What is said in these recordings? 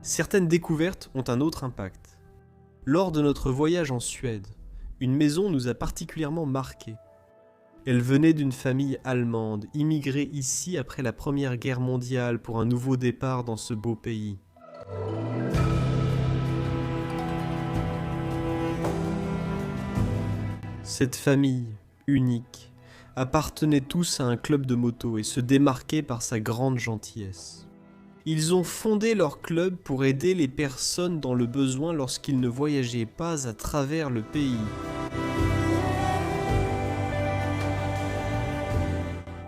Certaines découvertes ont un autre impact. Lors de notre voyage en Suède, une maison nous a particulièrement marqués. Elle venait d'une famille allemande, immigrée ici après la Première Guerre mondiale pour un nouveau départ dans ce beau pays. Cette famille, unique, appartenait tous à un club de moto et se démarquait par sa grande gentillesse. Ils ont fondé leur club pour aider les personnes dans le besoin lorsqu'ils ne voyageaient pas à travers le pays.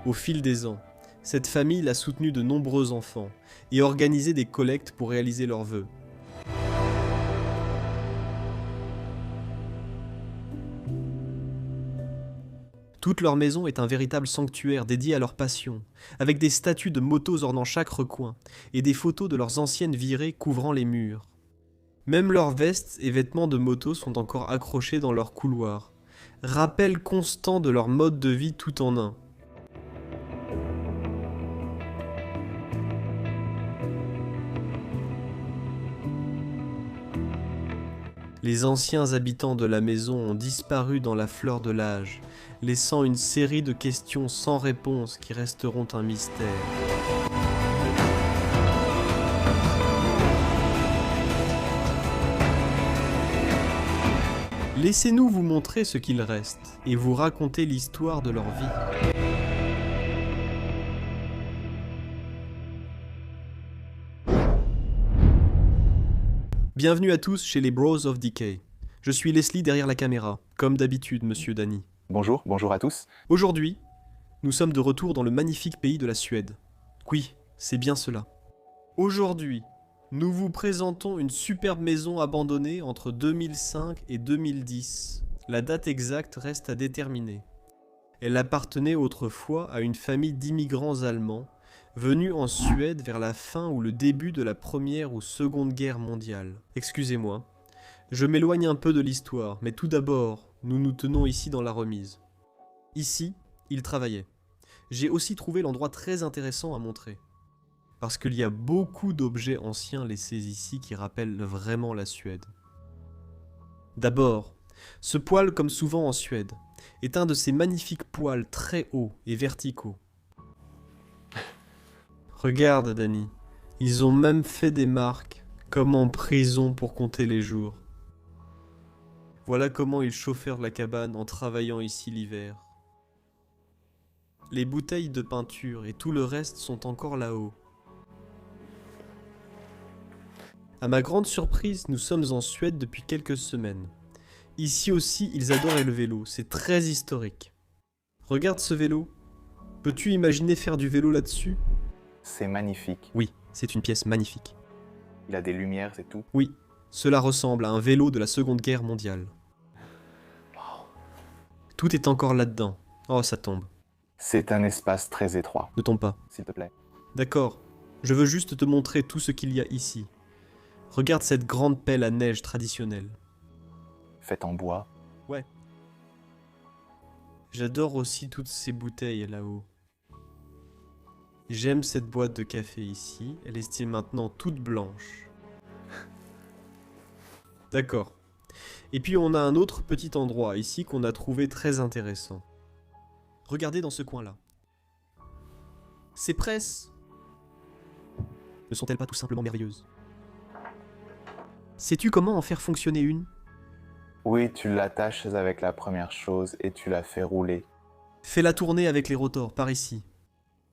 Au fil des ans, cette famille a soutenu de nombreux enfants et organisé des collectes pour réaliser leurs vœux. Toute leur maison est un véritable sanctuaire dédié à leur passion, avec des statues de motos ornant chaque recoin et des photos de leurs anciennes virées couvrant les murs. Même leurs vestes et vêtements de moto sont encore accrochés dans leurs couloirs, rappel constant de leur mode de vie tout en un. Les anciens habitants de la maison ont disparu dans la fleur de l'âge, laissant une série de questions sans réponse qui resteront un mystère. Laissez-nous vous montrer ce qu'il reste et vous raconter l'histoire de leur vie. Bienvenue à tous chez les Bros of Decay. Je suis Leslie derrière la caméra, comme d'habitude, monsieur Danny. Bonjour, bonjour à tous. Aujourd'hui, nous sommes de retour dans le magnifique pays de la Suède. Oui, c'est bien cela. Aujourd'hui, nous vous présentons une superbe maison abandonnée entre 2005 et 2010. La date exacte reste à déterminer. Elle appartenait autrefois à une famille d'immigrants allemands venus en Suède vers la fin ou le début de la Première ou Seconde Guerre mondiale. Excusez-moi, je m'éloigne un peu de l'histoire, mais tout d'abord, nous nous tenons ici dans la remise. Ici, ils travaillaient. J'ai aussi trouvé l'endroit très intéressant à montrer. Parce qu'il y a beaucoup d'objets anciens laissés ici qui rappellent vraiment la Suède. D'abord, ce poêle, comme souvent en Suède, est un de ces magnifiques poêles très hauts et verticaux. Regarde, Danny, ils ont même fait des marques, comme en prison pour compter les jours. Voilà comment ils chauffèrent la cabane en travaillant ici l'hiver. Les bouteilles de peinture et tout le reste sont encore là-haut. À ma grande surprise, nous sommes en Suède depuis quelques semaines. Ici aussi, ils adorent le vélo, c'est très historique. Regarde ce vélo. Peux-tu imaginer faire du vélo là-dessus ? C'est magnifique. Oui, c'est une pièce magnifique. Il a des lumières et tout. Oui, cela ressemble à un vélo de la Seconde Guerre mondiale. Tout est encore là-dedans. Oh, ça tombe. C'est un espace très étroit. Ne tombe pas. S'il te plaît. D'accord, je veux juste te montrer tout ce qu'il y a ici. Regarde cette grande pelle à neige traditionnelle. Faite en bois. Ouais. J'adore aussi toutes ces bouteilles là-haut. J'aime cette boîte de café ici, elle est style maintenant toute blanche. D'accord. Et puis on a un autre petit endroit ici qu'on a trouvé très intéressant. Regardez dans ce coin-là. Ces presses ne sont-elles pas tout simplement merveilleuses ? Sais-tu comment en faire fonctionner une ? Oui, tu l'attaches avec la première chose et tu la fais rouler. Fais-la tourner avec les rotors, par ici.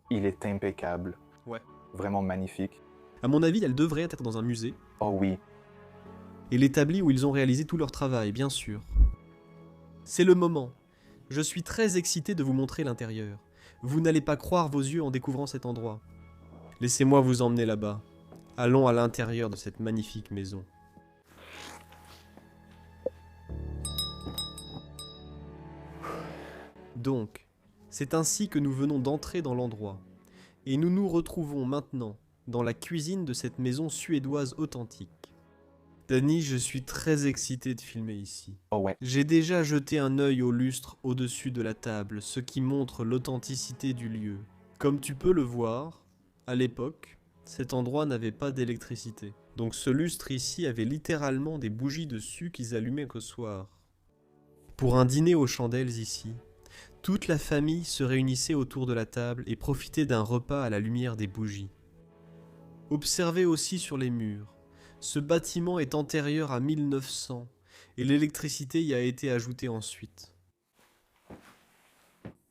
Il est impeccable. Ouais. Vraiment magnifique. À mon avis, elle devrait être dans un musée. Oh oui. Et l'établi où ils ont réalisé tout leur travail, bien sûr. C'est le moment. Je suis très excité de vous montrer l'intérieur. Vous n'allez pas croire vos yeux en découvrant cet endroit. Laissez-moi vous emmener là-bas. Allons à l'intérieur de cette magnifique maison. Donc, c'est ainsi que nous venons d'entrer dans l'endroit. Et nous nous retrouvons maintenant dans la cuisine de cette maison suédoise authentique. Danny, je suis très excité de filmer ici. Oh ouais. J'ai déjà jeté un œil au lustre au-dessus de la table, ce qui montre l'authenticité du lieu. Comme tu peux le voir, à l'époque, Cet endroit n'avait pas d'électricité. Donc ce lustre ici avait littéralement des bougies dessus qu'ils allumaient qu'au soir. Pour un dîner aux chandelles ici, toute la famille se réunissait autour de la table et profitait d'un repas à la lumière des bougies. Observez aussi sur les murs. Ce bâtiment est antérieur à 1900 et l'électricité y a été ajoutée ensuite.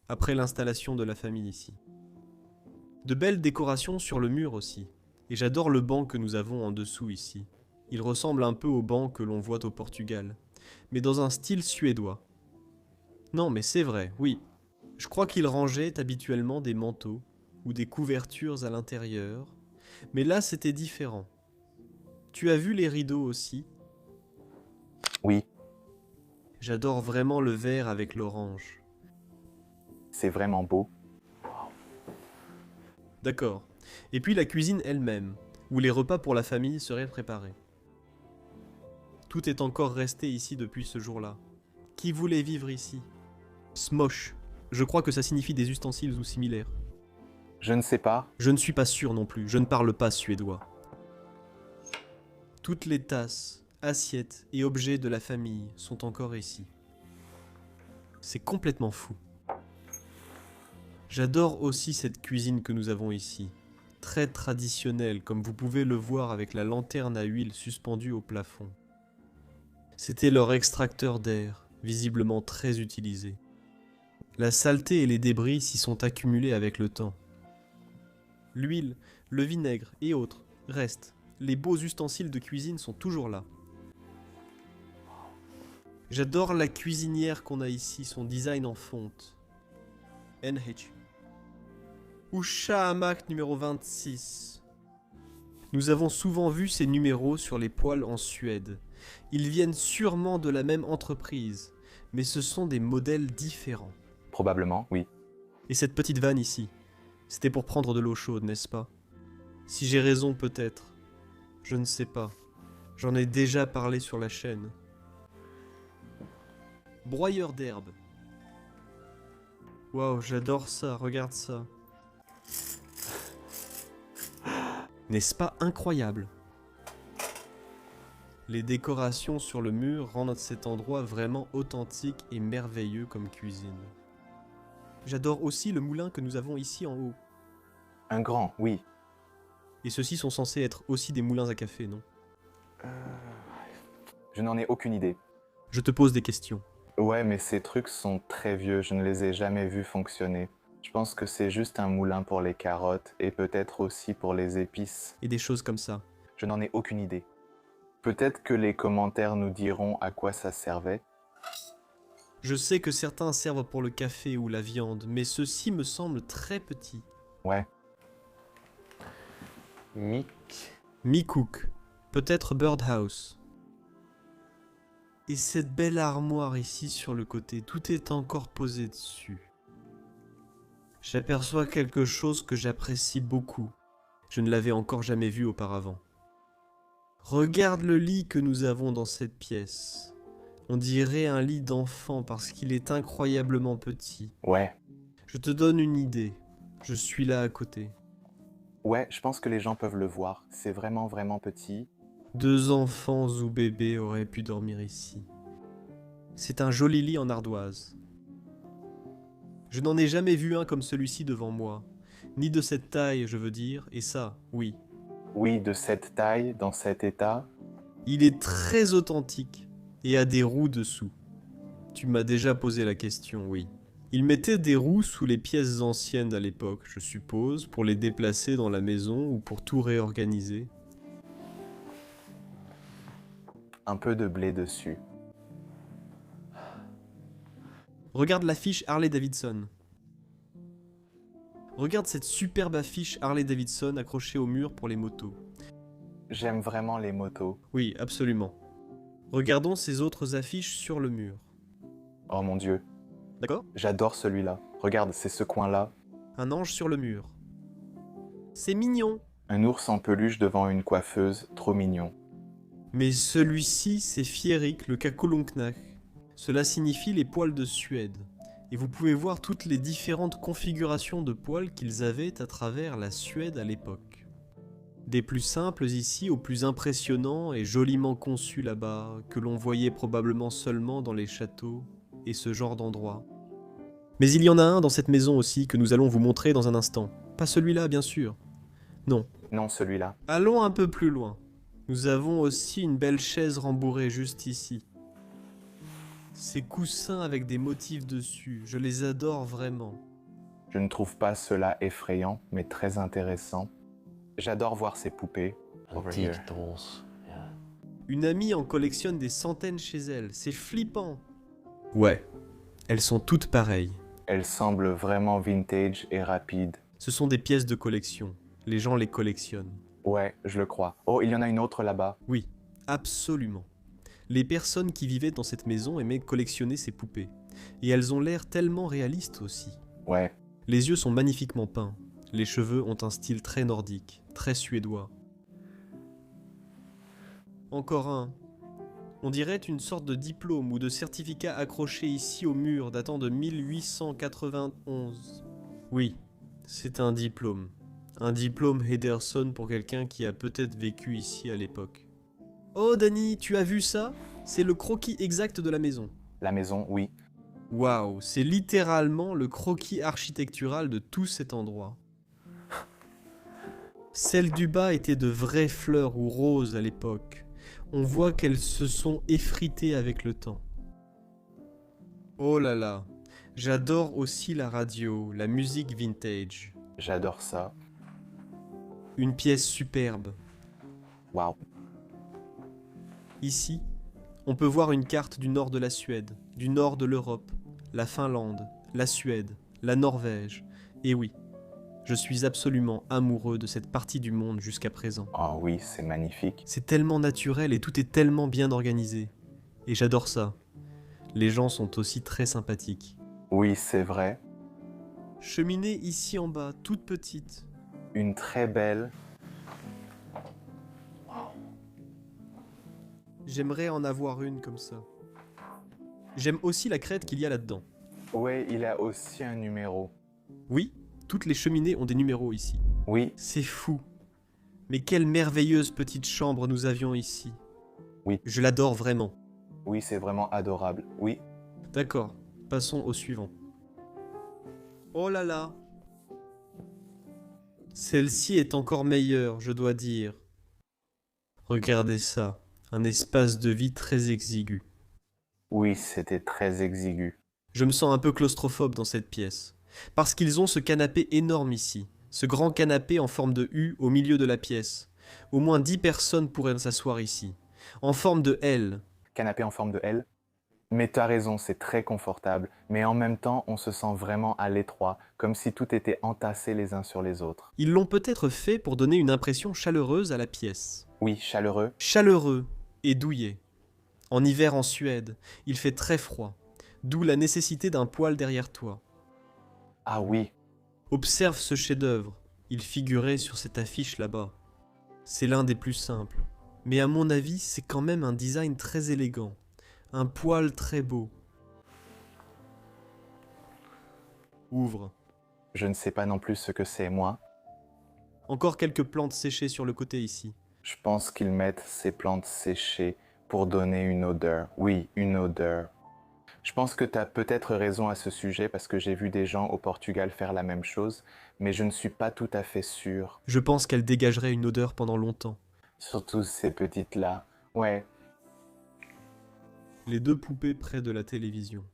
Après l'installation de la famille ici. De belles décorations sur le mur aussi. Et j'adore le banc que nous avons en dessous ici. Il ressemble un peu au banc que l'on voit au Portugal, mais dans un style suédois. Non, mais c'est vrai, oui. Je crois qu'il rangeait habituellement des manteaux ou des couvertures à l'intérieur, mais là c'était différent. Tu as vu les rideaux aussi? Oui, J'adore vraiment le vert avec l'orange. c'est vraiment beau. D'accord. Et puis la cuisine elle-même, où les repas pour la famille seraient préparés. Tout est encore resté ici depuis ce jour-là. Qui voulait vivre ici? Smosh. Je crois que ça signifie des ustensiles ou similaires. Je ne sais pas. Je ne suis pas sûr non plus, je ne parle pas suédois. Toutes les tasses, assiettes et objets de la famille sont encore ici. C'est complètement fou. J'adore aussi cette cuisine que nous avons ici. Très traditionnelle, comme vous pouvez le voir avec la lanterne à huile suspendue au plafond. C'était leur extracteur d'air, visiblement très utilisé. La saleté et les débris s'y sont accumulés avec le temps. L'huile, le vinaigre et autres restent. Les beaux ustensiles de cuisine sont toujours là. J'adore la cuisinière qu'on a ici, son design en fonte. NH. Usha Hamak numéro 26. Nous avons souvent vu ces numéros sur les poêles en Suède. Ils viennent sûrement de la même entreprise, mais ce sont des modèles différents. Probablement, oui. Et cette petite vanne ici, c'était pour prendre de l'eau chaude, n'est-ce pas? Si j'ai raison, peut-être. Je ne sais pas. J'en ai déjà parlé sur la chaîne. Broyeur d'herbe. Waouh, j'adore ça, regarde ça. N'est-ce pas incroyable? Les décorations sur le mur rendent cet endroit vraiment authentique et merveilleux comme cuisine. J'adore aussi le moulin que nous avons ici en haut. Un grand, oui. Et ceux-ci sont censés être aussi des moulins à café, non? Je n'en ai aucune idée. Je te pose des questions. Ouais, mais ces trucs sont très vieux, je ne les ai jamais vus fonctionner. Je pense que c'est juste un moulin pour les carottes et peut-être aussi pour les épices. Et des choses comme ça. Je n'en ai aucune idée. Peut-être que les commentaires nous diront à quoi ça servait. Je sais que certains servent pour le café ou la viande, mais ceux-ci me semblent très petits. Ouais. Mikook, peut-être Birdhouse. Et cette belle armoire ici sur le côté, tout est encore posé dessus. J'aperçois quelque chose que j'apprécie beaucoup. Je ne l'avais encore jamais vu auparavant. Regarde le lit que nous avons dans cette pièce. On dirait un lit d'enfant parce qu'il est incroyablement petit. Ouais. Je te donne une idée. Je suis là à côté. Ouais, je pense que les gens peuvent le voir. C'est vraiment, vraiment petit. 2 enfants ou bébés auraient pu dormir ici. C'est un joli lit en ardoise. Je n'en ai jamais vu un comme celui-ci devant moi. Ni de cette taille, je veux dire, et ça, oui. Oui, de cette taille, dans cet état. Il est très authentique et a des roues dessous. Tu m'as déjà posé la question, oui. Il mettait des roues sous les pièces anciennes à l'époque, je suppose, pour les déplacer dans la maison ou pour tout réorganiser. Un peu de blé dessus. Regarde l'affiche Harley-Davidson. Regarde cette superbe affiche Harley-Davidson accrochée au mur pour les motos. J'aime vraiment les motos. Oui, absolument. Regardons ces autres affiches sur le mur. Oh mon Dieu. D'accord? J'adore celui-là. Regarde, c'est ce coin-là. Un ange sur le mur. C'est mignon. Un ours en peluche devant une coiffeuse, trop mignon. Mais celui-ci, c'est Fierik, le Kakolunknak. Cela signifie les poils de Suède. Et vous pouvez voir toutes les différentes configurations de poils qu'ils avaient à travers la Suède à l'époque. Des plus simples ici aux plus impressionnants et joliment conçus là-bas, que l'on voyait probablement seulement dans les châteaux et ce genre d'endroits. Mais il y en a un dans cette maison aussi que nous allons vous montrer dans un instant. Pas celui-là, bien sûr. Non. Non, celui-là. Allons un peu plus loin. Nous avons aussi une belle chaise rembourrée juste ici. Ces coussins avec des motifs dessus, je les adore vraiment. Je ne trouve pas cela effrayant, mais très intéressant. J'adore voir ces poupées. Over here. Antique dolls. Yeah. Une amie en collectionne des centaines chez elle, c'est flippant. Ouais, elles sont toutes pareilles. Elles semblent vraiment vintage et rapides. Ce sont des pièces de collection. Les gens les collectionnent. Ouais, je le crois. Oh, il y en a une autre là-bas. Oui, absolument. Les personnes qui vivaient dans cette maison aimaient collectionner ces poupées. Et elles ont l'air tellement réalistes aussi. Ouais, Les yeux sont magnifiquement peints. Les cheveux ont un style très nordique, très suédois. Encore un. On dirait une sorte de diplôme ou de certificat accroché ici au mur datant de 1891. Oui, c'est un diplôme. Un diplôme Henderson pour quelqu'un qui a peut-être vécu ici à l'époque. Oh Danny, tu as vu ça? C'est le croquis exact de la maison. la maison, oui. Waouh, c'est littéralement le croquis architectural de tout cet endroit. Celles du bas étaient de vraies fleurs ou roses à l'époque. On voit qu'elles se sont effritées avec le temps. Oh là là, j'adore aussi la radio, la musique vintage. J'adore ça. Une pièce superbe. Waouh. Ici, on peut voir une carte du nord de la Suède, du nord de l'Europe, la Finlande, la Suède, la Norvège. Et oui, je suis absolument amoureux de cette partie du monde jusqu'à présent. Oh oui, c'est magnifique. C'est tellement naturel et tout est tellement bien organisé. Et j'adore ça. Les gens sont aussi très sympathiques. Oui, c'est vrai. Cheminée ici en bas, toute petite. Une très belle. J'aimerais en avoir une comme ça. J'aime aussi la crête qu'il y a là-dedans. Ouais, il a aussi un numéro. Oui, toutes les cheminées ont des numéros ici. Oui, C'est fou. Mais quelle merveilleuse petite chambre nous avions ici. Oui. Je l'adore vraiment. oui, c'est vraiment adorable. Oui, D'accord, passons au suivant. Oh là là. Celle-ci est encore meilleure, je dois dire. Regardez ça, un espace de vie très exigu. oui, c'était très exigu. Je me sens un peu claustrophobe dans cette pièce. Parce qu'ils ont ce canapé énorme ici. Ce grand canapé en forme de U au milieu de la pièce. Au moins 10 personnes pourraient s'asseoir ici. En forme de L. Canapé en forme de L. Mais t'as raison, c'est très confortable. Mais en même temps, on se sent vraiment à l'étroit, comme si tout était entassé les uns sur les autres. Ils l'ont peut-être fait pour donner une impression chaleureuse à la pièce. Oui, chaleureux. Chaleureux et douillet. En hiver en Suède, il fait très froid. D'où la nécessité d'un poêle derrière toi. Ah oui, Observe ce chef-d'œuvre. Il figurait sur cette affiche là-bas. C'est l'un des plus simples. Mais à mon avis, c'est quand même un design très élégant. Un poêle très beau. Ouvre. je ne sais pas non plus ce que c'est, moi. Encore quelques plantes séchées sur le côté ici. Je pense qu'ils mettent ces plantes séchées pour donner une odeur. Oui, une odeur. Je pense que tu as peut-être raison à ce sujet parce que j'ai vu des gens au Portugal faire la même chose, mais je ne suis pas tout à fait sûr. Je pense qu'elle dégagerait une odeur pendant longtemps. Surtout ces petites-là. Ouais, Les deux poupées près de la télévision.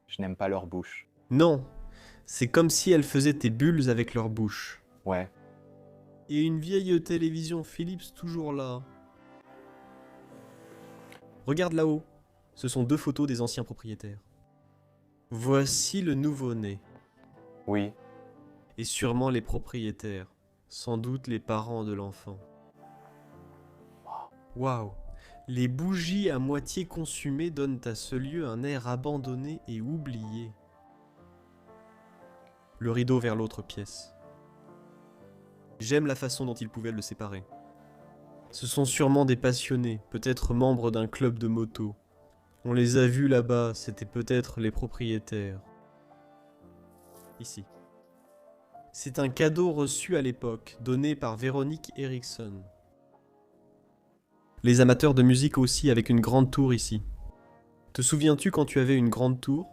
je n'aime pas leur bouche. Non, c'est comme si elles faisaient des bulles avec leur bouche. Ouais, Et une vieille télévision Philips toujours là. Regarde là-haut. Ce sont deux photos des anciens propriétaires. Voici le nouveau-né. oui, Et sûrement les propriétaires. Sans doute les parents de l'enfant. Waouh! Les bougies à moitié consumées donnent à ce lieu un air abandonné et oublié. Le rideau vers l'autre pièce. J'aime la façon dont ils pouvaient le séparer. Ce sont sûrement des passionnés, peut-être membres d'un club de moto. On les a vus là-bas, c'était peut-être les propriétaires. Ici. C'est un cadeau reçu à l'époque, donné par Véronique Erickson. Les amateurs de musique aussi, avec une grande tour ici. Te souviens-tu quand tu avais une grande tour?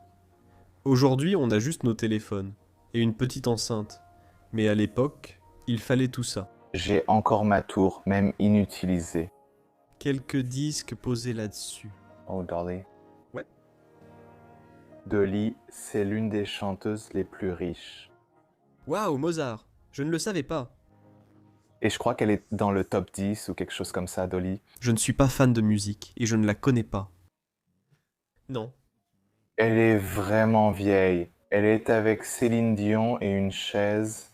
Aujourd'hui, on a juste nos téléphones et une petite enceinte. Mais à l'époque, il fallait tout ça. J'ai encore ma tour, même inutilisée. Quelques disques posés là-dessus. Oh, Dolly. Ouais. Dolly, c'est l'une des chanteuses les plus riches. Waouh, Mozart! Je ne le savais pas. Et je crois qu'elle est dans le top 10 ou quelque chose comme ça, Dolly. Je ne suis pas fan de musique et je ne la connais pas. Non. Elle est vraiment vieille. Elle est avec Céline Dion et une chaise.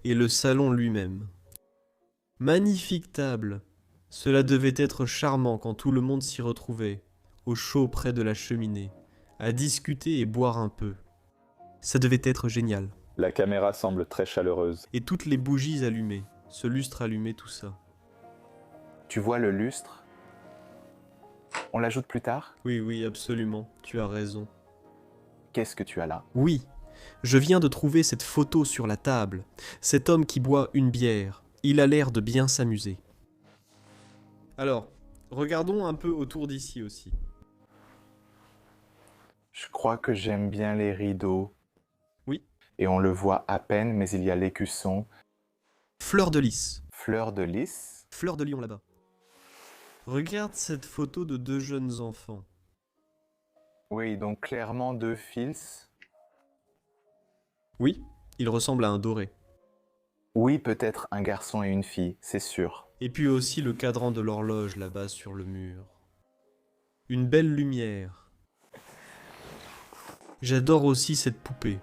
Et le salon lui-même. Magnifique table. Cela devait être charmant quand tout le monde s'y retrouvait, au chaud près de la cheminée, à discuter et boire un peu. Ça devait être génial. La caméra semble très chaleureuse. Et toutes les bougies allumées, ce lustre allumé, tout ça. Tu vois le lustre? On l'ajoute plus tard? Oui, oui, absolument, tu as raison. Qu'est-ce que tu as là? Oui, je viens de trouver cette photo sur la table. Cet homme qui boit une bière, il a l'air de bien s'amuser. Alors, regardons un peu autour d'ici aussi. Je crois que j'aime bien les rideaux. Oui. Et on le voit à peine, mais il y a l'écusson. Fleur de lys. Fleur de lys. Fleur de lion là-bas. Regarde cette photo de deux jeunes enfants. Oui, donc clairement deux fils. Oui, il ressemble à un doré. Oui, peut-être un garçon et une fille, c'est sûr. Et puis aussi le cadran de l'horloge là-bas sur le mur. Une belle lumière. J'adore aussi cette poupée,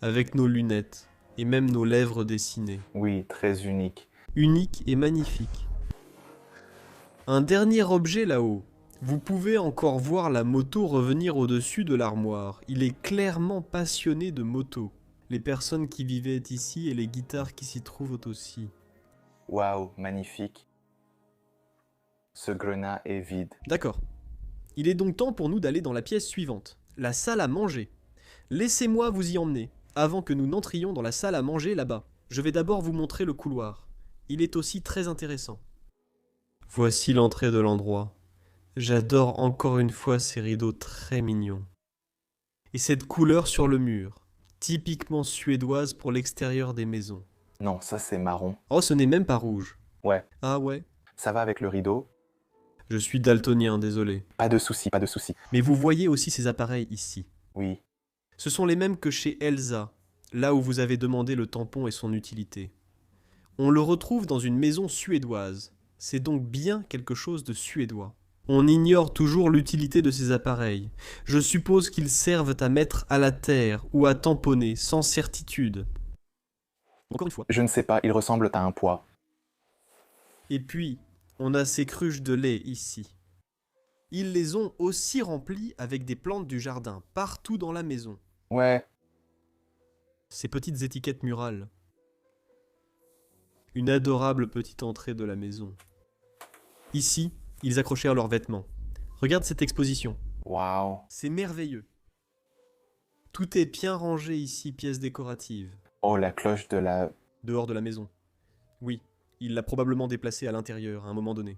avec nos lunettes et même nos lèvres dessinées. Oui, très unique. Unique et magnifique. Un dernier objet là-haut. Vous pouvez encore voir la moto revenir au-dessus de l'armoire. Il est clairement passionné de moto. Les personnes qui vivaient ici et les guitares qui s'y trouvent aussi. Waouh, magnifique. Ce grenat est vide. D'accord. Il est donc temps pour nous d'aller dans la pièce suivante, la salle à manger. Laissez-moi vous y emmener, avant que nous n'entrions dans la salle à manger là-bas. Je vais d'abord vous montrer le couloir. Il est aussi très intéressant. Voici l'entrée de l'endroit. J'adore encore une fois ces rideaux très mignons. Et cette couleur sur le mur, typiquement suédoise pour l'extérieur des maisons. Non, ça c'est marron. Oh, ce n'est même pas rouge. Ouais, Ah ouais? ça va avec le rideau. Je suis daltonien, désolé. Pas de souci, pas de souci. Mais vous voyez aussi ces appareils ici. Oui. Ce sont les mêmes que chez Elsa, là où vous avez demandé le tampon et son utilité. On le retrouve dans une maison suédoise. C'est donc bien quelque chose de suédois. On ignore toujours l'utilité de ces appareils. Je suppose qu'ils servent à mettre à la terre ou à tamponner, sans certitude. Encore une fois. Je ne sais pas, ils ressemblent à un poids. Et puis, on a ces cruches de lait ici. Ils les ont aussi remplies avec des plantes du jardin, partout dans la maison. Ouais, Ces petites étiquettes murales. Une adorable petite entrée de la maison. Ici, ils accrochèrent leurs vêtements. Regarde cette exposition. waouh. C'est merveilleux. Tout est bien rangé ici, pièces décoratives. Oh, la cloche de la... Dehors de la maison. Oui, il l'a probablement déplacée à l'intérieur à un moment donné.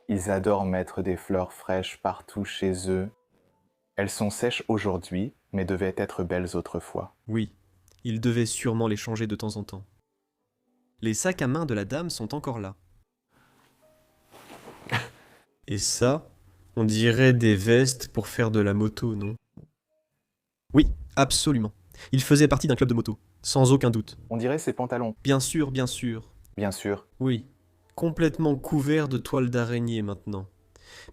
Ils adorent mettre des fleurs fraîches partout chez eux. Elles sont sèches aujourd'hui, mais devaient être belles autrefois. Oui, il devait sûrement les changer de temps en temps. Les sacs à main de la dame sont encore là. Et ça, on dirait des vestes pour faire de la moto, non? Oui, absolument. Il faisait partie d'un club de moto, sans aucun doute. On dirait ses pantalons. Bien sûr, bien sûr. Bien sûr. Oui, complètement couvert de toile d'araignée maintenant.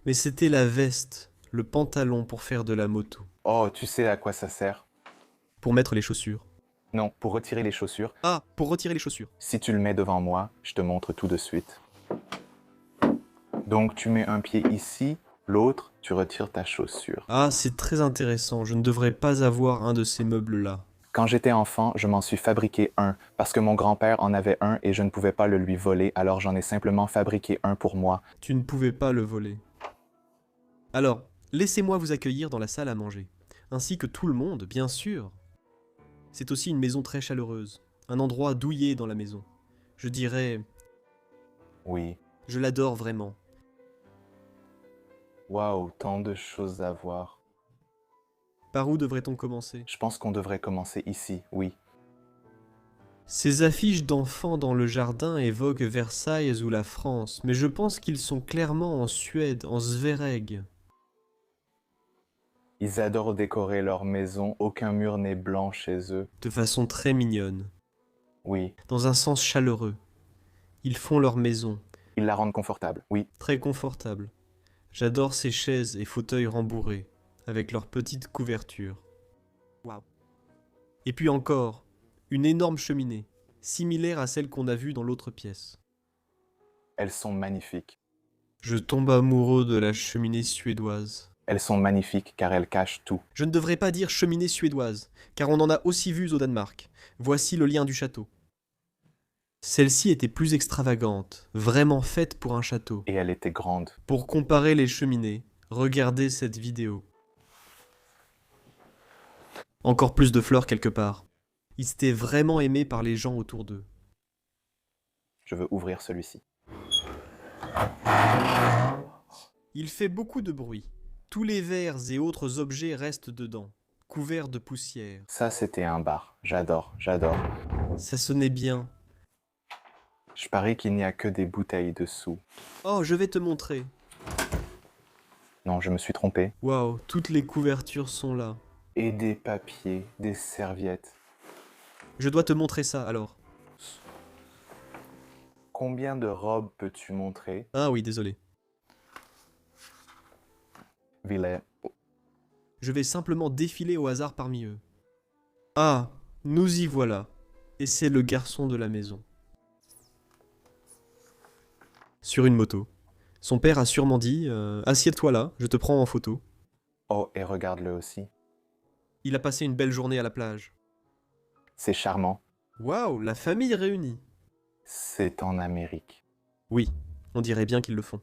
Mais c'était la veste, le pantalon pour faire de la moto. Oh, tu sais à quoi ça sert? Pour mettre les chaussures. Non, pour retirer les chaussures. Ah, pour retirer les chaussures. Si tu le mets devant moi, je te montre tout de suite. Donc tu mets un pied ici, l'autre, tu retires ta chaussure. Ah, c'est très intéressant. Je ne devrais pas avoir un de ces meubles-là. Quand j'étais enfant, je m'en suis fabriqué un, parce que mon grand-père en avait un et je ne pouvais pas le lui voler, alors j'en ai simplement fabriqué un pour moi. Tu ne pouvais pas le voler. Alors, laissez-moi vous accueillir dans la salle à manger. Ainsi que tout le monde, bien sûr. C'est aussi une maison très chaleureuse, un endroit douillet dans la maison. Je dirais, Oui. je l'adore vraiment. Waouh, tant de choses à voir. Par où devrait-on commencer? Je pense qu'on devrait commencer ici, oui. Ces affiches d'enfants dans le jardin évoquent Versailles ou la France, mais je pense qu'ils sont clairement en Suède, en Sverige. Ils adorent décorer leur maison, aucun mur n'est blanc chez eux. De façon très mignonne, Oui. dans un sens chaleureux. Ils font leur maison, Ils la rendent confortable, oui. très confortable. J'adore ces chaises et fauteuils rembourrés, avec leurs petites couvertures. Waouh. Et puis encore, une énorme cheminée, similaire à celle qu'on a vue dans l'autre pièce. Elles sont magnifiques. Je tombe amoureux de la cheminée suédoise. Elles sont magnifiques car elles cachent tout. Je ne devrais pas dire cheminée suédoise, car on en a aussi vues au Danemark. Voici le lien du château. Celle-ci était plus extravagante, vraiment faite pour un château. Et elle était grande. Pour comparer les cheminées, regardez cette vidéo. Encore plus de fleurs quelque part. Ils étaient vraiment aimés par les gens autour d'eux. Je veux ouvrir celui-ci. Il fait beaucoup de bruit. Tous les verres et autres objets restent dedans, couverts de poussière. Ça, c'était un bar. J'adore, j'adore. Ça sonnait bien. Je parie qu'il n'y a que des bouteilles dessous. Oh, je vais te montrer. Non, je me suis trompé. Waouh, toutes les couvertures sont là. Et des papiers, des serviettes. Je dois te montrer ça alors. Combien de robes peux-tu montrer? Ah oui, désolé. Villet. Je vais simplement défiler au hasard parmi eux. Ah, nous y voilà. Et c'est le garçon de la maison. Sur une moto. Son père a sûrement dit assieds-toi là, je te prends en photo. Oh, et regarde-le aussi. Il a passé une belle journée à la plage. C'est charmant. Waouh, la famille réunie. C'est en Amérique. Oui, on dirait bien qu'ils le font.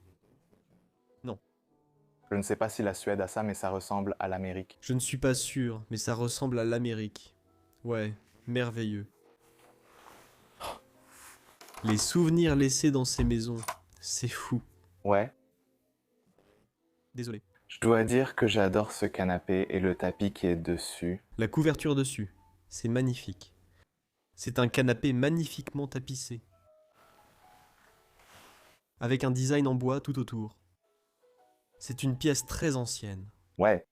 Je ne sais pas si la Suède a ça, mais ça ressemble à l'Amérique. Je ne suis pas sûr, mais ça ressemble à l'Amérique. Ouais, merveilleux. Les souvenirs laissés dans ces maisons, c'est fou. Ouais. Désolé. Je dois dire que j'adore ce canapé et le tapis qui est dessus. La couverture dessus, c'est magnifique. C'est un canapé magnifiquement tapissé. Avec un design en bois tout autour. C'est une pièce très ancienne. Ouais,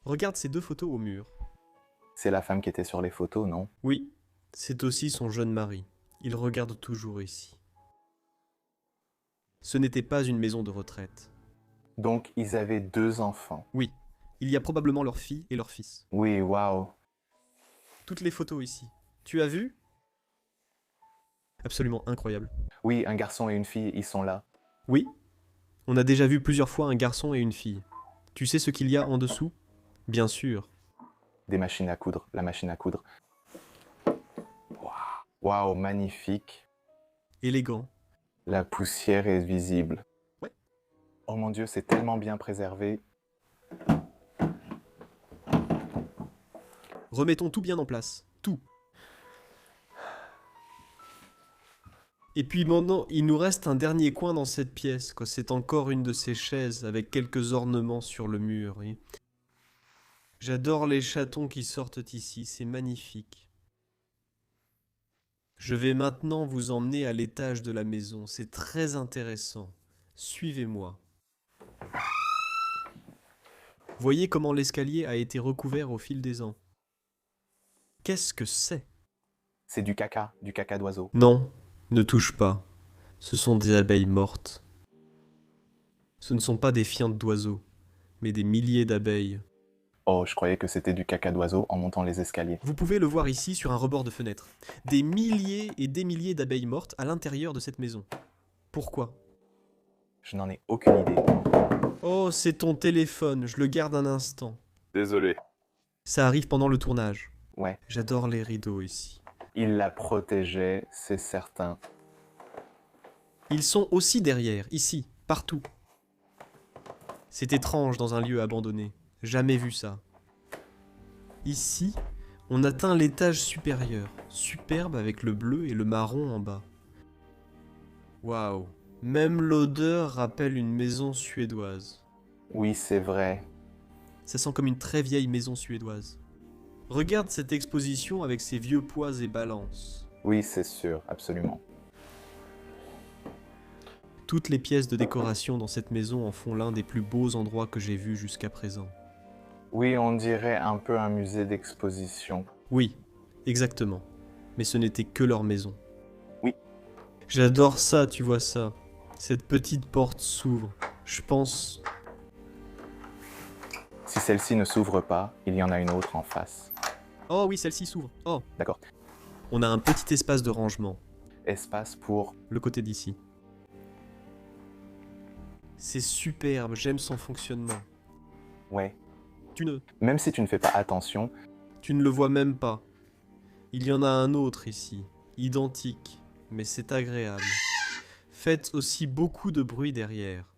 Regarde ces deux photos au mur. c'est la femme qui était sur les photos, non? Oui, c'est aussi son jeune mari. Il regarde toujours ici. Ce n'était pas une maison de retraite. Donc, ils avaient 2 enfants. Oui, il y a probablement leur fille et leur fils. Oui, waouh. Toutes les photos ici. Tu as vu? Absolument incroyable. Oui, un garçon et une fille, ils sont là. Oui, on a déjà vu plusieurs fois un garçon et une fille. Tu sais ce qu'il y a en dessous? Bien sûr. Des machines à coudre, la machine à coudre. Waouh, magnifique. Élégant. La poussière est visible. Ouais. Oh mon Dieu, c'est tellement bien préservé. Remettons tout bien en place. Tout. Et puis maintenant, il nous reste un dernier coin dans cette pièce, quoi. C'est encore une de ces chaises avec quelques ornements sur le mur. Oui. J'adore les chatons qui sortent ici, c'est magnifique. Je vais maintenant vous emmener à l'étage de la maison, c'est très intéressant. Suivez-moi. Voyez comment l'escalier a été recouvert au fil des ans. Qu'est-ce que c'est? C'est du caca d'oiseau. Non, ne touche pas. Ce sont des abeilles mortes. Ce ne sont pas des fientes d'oiseaux, mais des milliers d'abeilles. Oh, je croyais que c'était du caca d'oiseau en montant les escaliers. Vous pouvez le voir ici sur un rebord de fenêtre. Des milliers et des milliers d'abeilles mortes à l'intérieur de cette maison. Pourquoi? Je n'en ai aucune idée. Oh, c'est ton téléphone, je le garde un instant. Désolé. Ça arrive pendant le tournage. Ouais. J'adore les rideaux ici. Il la protégeait, c'est certain. Ils sont aussi derrière, ici, partout. C'est étrange dans un lieu abandonné. Jamais vu ça. Ici, On atteint l'étage supérieur, superbe avec le bleu et le marron en bas. Waouh, même l'odeur rappelle une maison suédoise. Oui, c'est vrai. Ça sent comme une très vieille maison suédoise. Regarde cette exposition avec ses vieux poids et balances. Oui, c'est sûr, absolument. Toutes les pièces de décoration dans cette maison en font l'un des plus beaux endroits que j'ai vus jusqu'à présent. Oui, on dirait un peu un musée d'exposition. Oui, exactement. Mais ce n'était que leur maison. Oui. J'adore ça, tu vois ça. Cette petite porte s'ouvre. Je pense... Si celle-ci ne s'ouvre pas, il y en a une autre en face. Oh oui, celle-ci s'ouvre. Oh. D'accord. On a un petit espace de rangement. Espace pour... Le côté d'ici. C'est superbe, j'aime son fonctionnement. Ouais. Tu Même si tu ne fais pas attention, ne le vois même pas. Il y en a un autre ici, identique, mais c'est agréable. Faites aussi beaucoup de bruit derrière.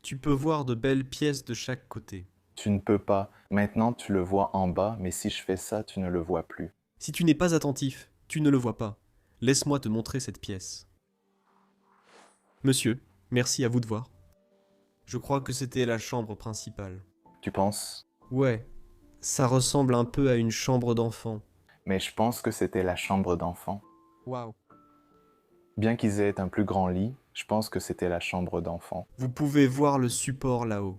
Tu peux voir de belles pièces de chaque côté. tu ne peux pas. Maintenant, tu le vois en bas, mais si je fais ça, tu ne le vois plus. Si tu n'es pas attentif, tu ne le vois pas. Laisse-moi te montrer cette pièce. Monsieur, merci, à vous de voir. Je crois que c'était la chambre principale. Tu penses? Ouais, ça ressemble un peu à une chambre d'enfant. Mais je pense que c'était la chambre d'enfant. Waouh. Bien qu'ils aient un plus grand lit, je pense que c'était la chambre d'enfant. Vous pouvez voir le support là-haut.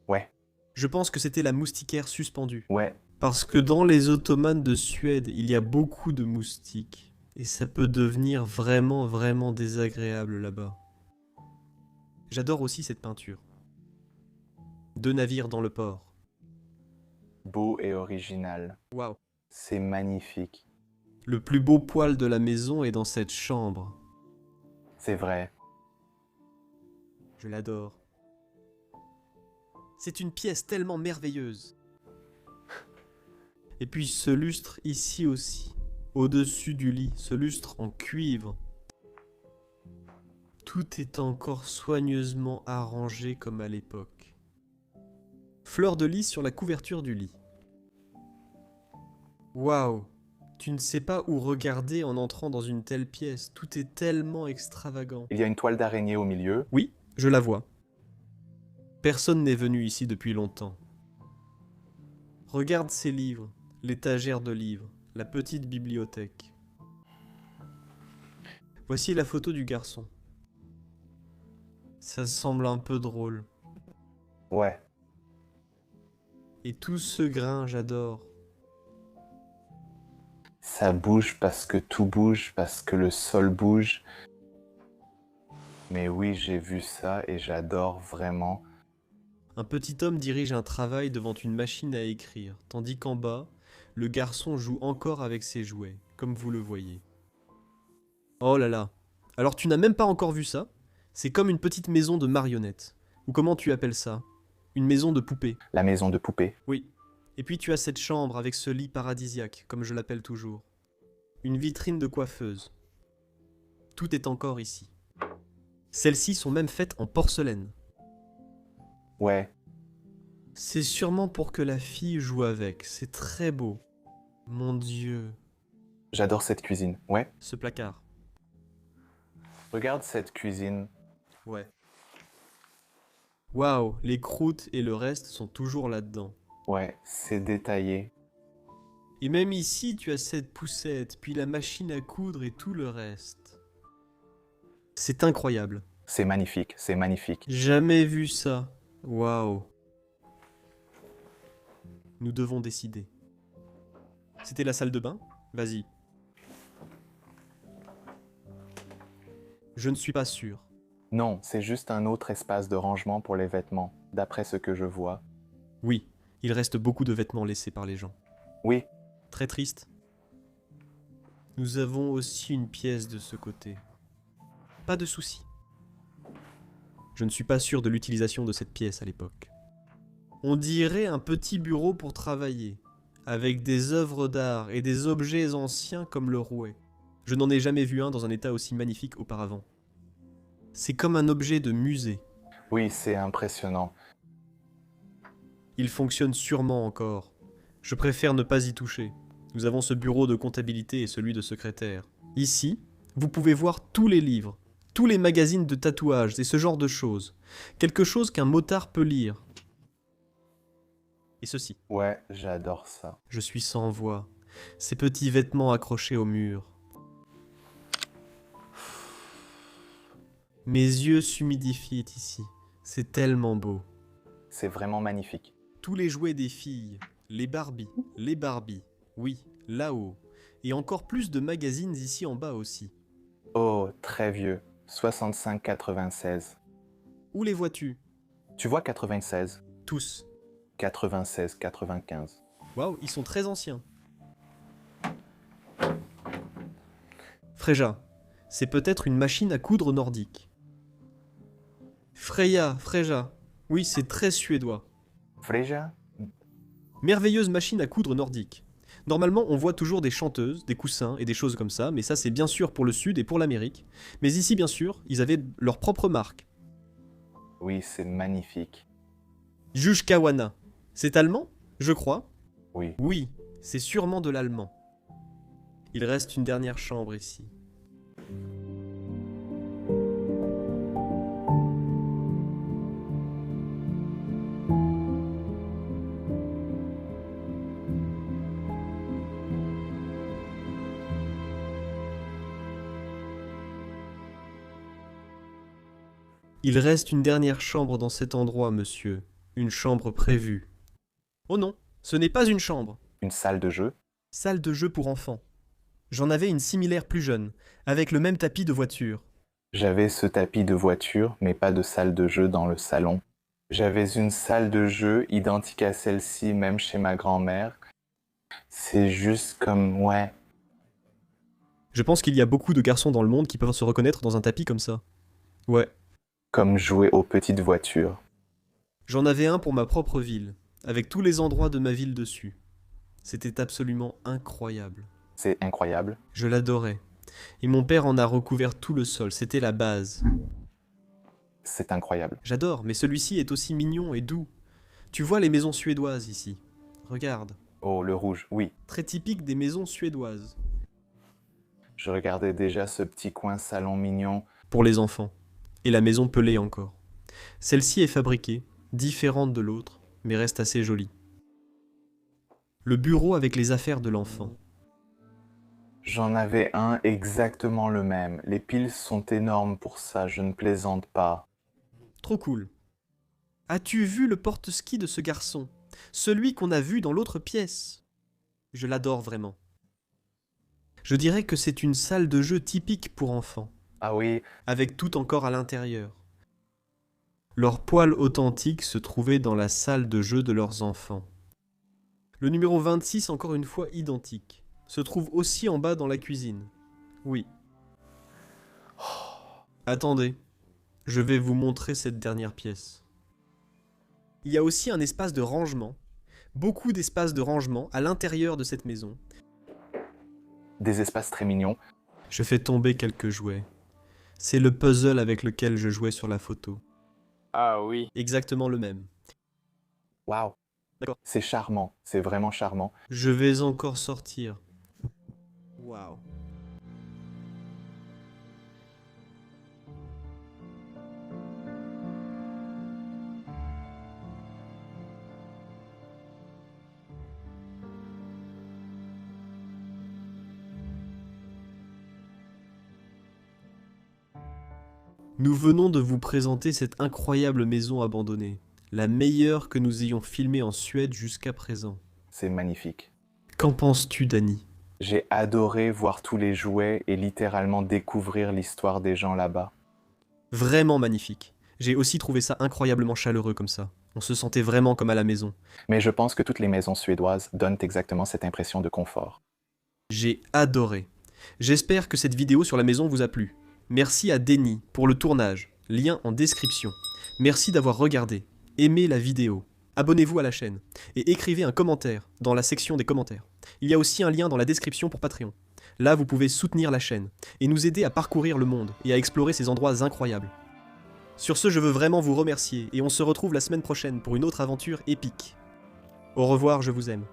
Ouais, Je pense que c'était la moustiquaire suspendue. ouais, Parce que dans les ottomanes de Suède, il y a beaucoup de moustiques. Et ça peut devenir vraiment, vraiment désagréable là-bas. J'adore aussi cette peinture. 2 navires dans le port. beau et original. Waouh. C'est magnifique. Le plus beau poêle de la maison est dans cette chambre. C'est vrai. Je l'adore. C'est une pièce tellement merveilleuse. Et puis ce lustre ici aussi, au-dessus du lit, ce lustre en cuivre. Tout est encore soigneusement arrangé comme à l'époque. Fleur de lys sur la couverture du lit. Waouh! Tu ne sais pas où regarder en entrant dans une telle pièce. Tout est tellement extravagant. Il y a une toile d'araignée au milieu. Oui, je la vois. Personne n'est venu ici depuis longtemps. Regarde ces livres, l'étagère de livres, la petite bibliothèque. Voici la photo du garçon. Ça semble un peu drôle. Ouais, Et tout ce grain, j'adore. ça bouge parce que tout bouge, parce que le sol bouge. Mais oui, j'ai vu ça et j'adore vraiment. Un petit homme dirige un travail devant une machine à écrire, tandis qu'en bas, le garçon joue encore avec ses jouets, comme vous le voyez. Oh là là. Alors tu n'as même pas encore vu ça? C'est comme une petite maison de marionnettes. Ou comment tu appelles ça? Une maison de poupée. La maison de poupée. Oui. Et puis tu as cette chambre avec ce lit paradisiaque, comme je l'appelle toujours. Une vitrine de coiffeuse. Tout est encore ici. Celles-ci sont même faites en porcelaine. Ouais, C'est sûrement pour que la fille joue avec. C'est très beau. Mon Dieu. j'adore cette cuisine. Ouais, Ce placard. regarde cette cuisine. Ouais. Waouh, les croûtes et le reste sont toujours là-dedans. Ouais, c'est détaillé. Et même ici, tu as cette poussette, puis la machine à coudre et tout le reste. C'est incroyable. C'est magnifique, c'est magnifique. Jamais vu ça. Waouh. Nous devons décider. C'était la salle de bain? Vas-y. Je ne suis pas sûr. Non, c'est juste un autre espace de rangement pour les vêtements, d'après ce que je vois. Oui, il reste beaucoup de vêtements laissés par les gens. Oui, Très triste. Nous avons aussi une pièce de ce côté. Pas de souci. Je ne suis pas sûr de l'utilisation de cette pièce à l'époque. On dirait un petit bureau pour travailler, avec des œuvres d'art et des objets anciens comme le rouet. Je n'en ai jamais vu un dans un état aussi magnifique auparavant. C'est comme un objet de musée. oui, c'est impressionnant. Il fonctionne sûrement encore. Je préfère ne pas y toucher. Nous avons ce bureau de comptabilité et celui de secrétaire. Ici, vous pouvez voir tous les livres, tous les magazines de tatouages et ce genre de choses. Quelque chose qu'un motard peut lire. Et ceci. Ouais, j'adore ça. Je suis sans voix. Ces petits vêtements accrochés au mur. Mes yeux s'humidifient ici. C'est tellement beau. C'est vraiment magnifique. Tous les jouets des filles, les Barbies, oui, là-haut. Et encore plus de magazines ici en bas aussi. Oh, très vieux. 65-96. Où les vois-tu? Tu vois 96, Tous. 96-95. Waouh, ils sont très anciens. Freja, c'est peut-être une machine à coudre nordique. Freja, oui, c'est très suédois. Freja? Merveilleuse machine à coudre nordique. Normalement, on voit toujours des chanteuses, des coussins et des choses comme ça, mais ça c'est bien sûr pour le Sud et pour l'Amérique. Mais ici, bien sûr, ils avaient leur propre marque. Oui, c'est magnifique. Jushkawana. C'est allemand, je crois? Oui. Oui, c'est sûrement de l'allemand. Il reste une dernière chambre ici. Il reste une dernière chambre dans cet endroit, monsieur. Une chambre prévue. Oh non, ce n'est pas une chambre. Une salle de jeu? Salle de jeu pour enfants. J'en avais une similaire plus jeune, avec le même tapis de voiture. J'avais ce tapis de voiture, mais pas de salle de jeu dans le salon. J'avais une salle de jeu identique à celle-ci, même chez ma grand-mère. C'est juste comme, ouais. Je pense qu'il y a beaucoup de garçons dans le monde qui peuvent se reconnaître dans un tapis comme ça. Ouais. Comme jouer aux petites voitures. J'en avais un pour ma propre ville, avec tous les endroits de ma ville dessus. C'était absolument incroyable. C'est incroyable. Je l'adorais. Et mon père en a recouvert tout le sol, c'était la base. C'est incroyable. J'adore, mais celui-ci est aussi mignon et doux. Tu vois les maisons suédoises ici. Regarde. Oh, le rouge, oui. Très typique des maisons suédoises. Je regardais déjà ce petit coin salon mignon. Pour les enfants. Et la maison pelée encore. Celle-ci est fabriquée, différente de l'autre, mais reste assez jolie. Le bureau avec les affaires de l'enfant. J'en avais un exactement le même. Les piles sont énormes pour ça, je ne plaisante pas. Trop cool. As-tu vu le porte-ski de ce garçon? Celui qu'on a vu dans l'autre pièce. Je l'adore vraiment. Je dirais que c'est une salle de jeu typique pour enfants, Ah oui, avec tout encore à l'intérieur. Leur poêle authentique se trouvait dans la salle de jeu de leurs enfants. Le numéro 26, encore une fois identique, se trouve aussi en bas dans la cuisine. Oui. Attendez, je vais vous montrer cette dernière pièce. Il y a aussi un espace de rangement, beaucoup d'espaces de rangement à l'intérieur de cette maison. des espaces très mignons. Je fais tomber quelques jouets. C'est le puzzle avec lequel je jouais sur la photo. Ah oui. Exactement le même. Waouh. D'accord. C'est charmant, c'est vraiment charmant. Je vais encore sortir. Waouh. Nous venons de vous présenter cette incroyable maison abandonnée, la meilleure que nous ayons filmée en Suède jusqu'à présent. C'est magnifique. Qu'en penses-tu, Dani? J'ai adoré voir tous les jouets et littéralement découvrir l'histoire des gens là-bas. Vraiment magnifique. J'ai aussi trouvé ça incroyablement chaleureux comme ça. On se sentait vraiment comme à la maison. Mais je pense que toutes les maisons suédoises donnent exactement cette impression de confort. J'ai adoré. J'espère que cette vidéo sur la maison vous a plu. Merci à Denny pour le tournage, lien en description. Merci d'avoir regardé, aimez la vidéo, abonnez-vous à la chaîne et écrivez un commentaire dans la section des commentaires. Il y a aussi un lien dans la description pour Patreon. Là, vous pouvez soutenir la chaîne et nous aider à parcourir le monde et à explorer ces endroits incroyables. Sur ce, je veux vraiment vous remercier et on se retrouve la semaine prochaine pour une autre aventure épique. Au revoir, je vous aime.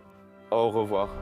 Au revoir.